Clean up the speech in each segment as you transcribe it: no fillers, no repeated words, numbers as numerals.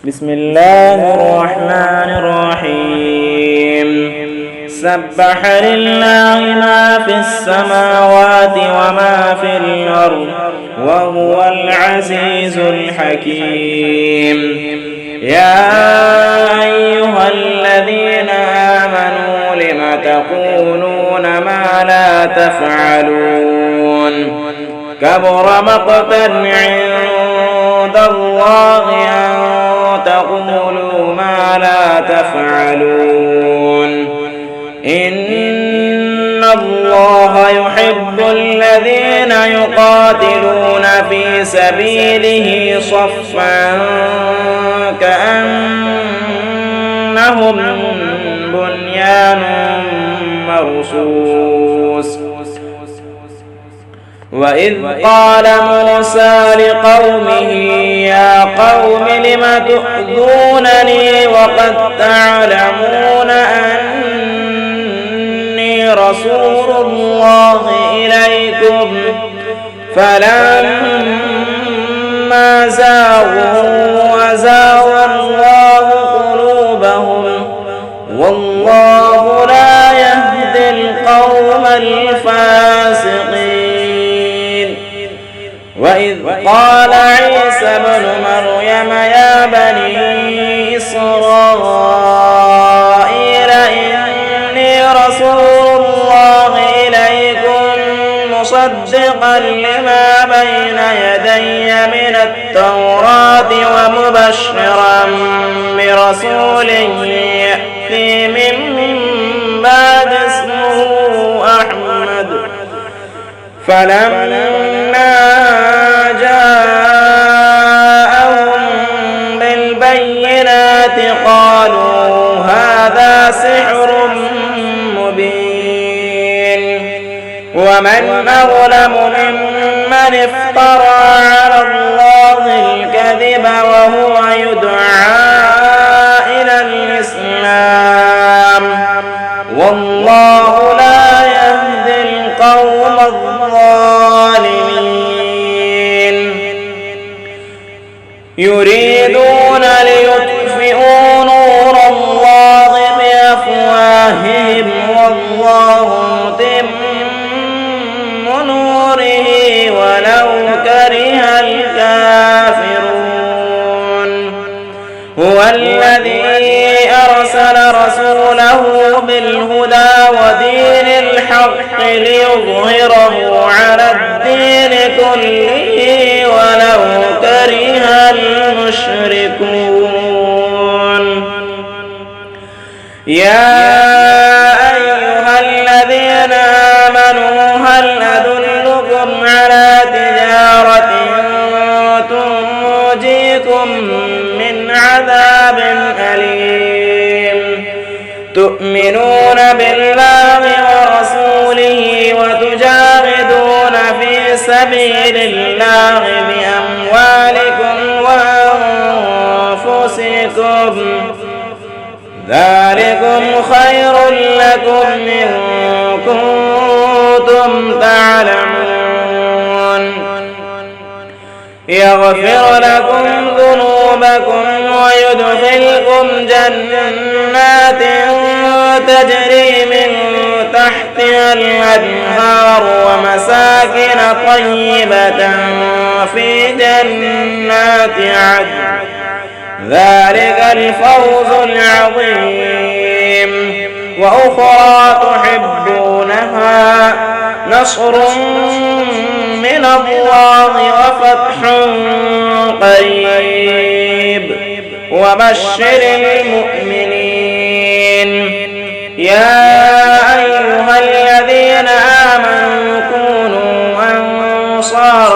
بسم الله الرحمن الرحيم. سبح لله ما في السماوات وما في الأرض وهو العزيز الحكيم. يا أيها الذين آمنوا لم تقولون ما لا تفعلون؟ كبر مقتا عند الله أن تقولوا ما لا تفعلون. إن الله يحب الذين يقاتلون في سبيله صفا كأنهم بنيان مرصوص. وإذ قال موسى لقومه يا قوم لم تؤذونني وقد تعلمون أني رسول الله إليكم فلما زاغوا وزاغ الله قلوبهم والله لا يهدي القوم الفاسقين. وإذ قال عيسى ابن مريم يا بني إسرائيل إني رسول الله إليكم مصدقا لما بين يدي من التوراة ومبشرا برسول يأتي من بعد اسمه أحمد. فلما جاءهم بالبينات قالوا هذا سحر مبين. ومن أظلم ممن افترى على الله الكذب وهو يدعى إلى الإسلام والله لا يهدي القوم الظالمين. يريدون ليطفئوا نور الله بأفواههم والله متم نوره ولو كره الكافرون. هو الذي أرسل رسوله بالهدى ودين الحق ليظهره على الدين كله ولو كره المشركون. يا أيها الذين آمنوا هل أدلكم على تجارة تنجيكم من عذاب أليم؟ تؤمنون بالله ورسوله وتجاهدون في سبيل الله بأموالكم وأنفسكم ذلكم خير لكم إن كنتم تعلمون. يغفر لكم ذنوبكم ويدخلكم جنات تجري من تحتها الأنهار ومساكن طيبة في جنات عدن ذلك الفوز العظيم. وأخرى تحبونها نصر من الله وفتح قريب وبشر المؤمنين. يا أيها الذين آمنوا كونوا أنصار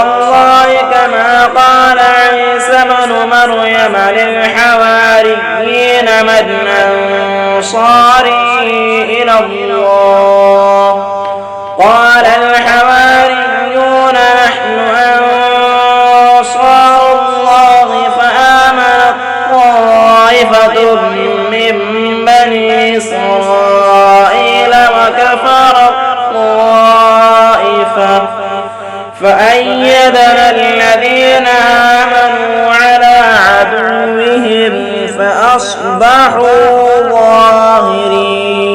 الله كما قال عيسى ابن مريم للحواريين من أنصاري إلى الله؟ قال الحواريون نحن أنصار الله. فآمنت طائفة من بني إسرائيل وكفرت طائفة فأيدنا الذين آمنوا على عدوهم فأصبحوا ظاهرين.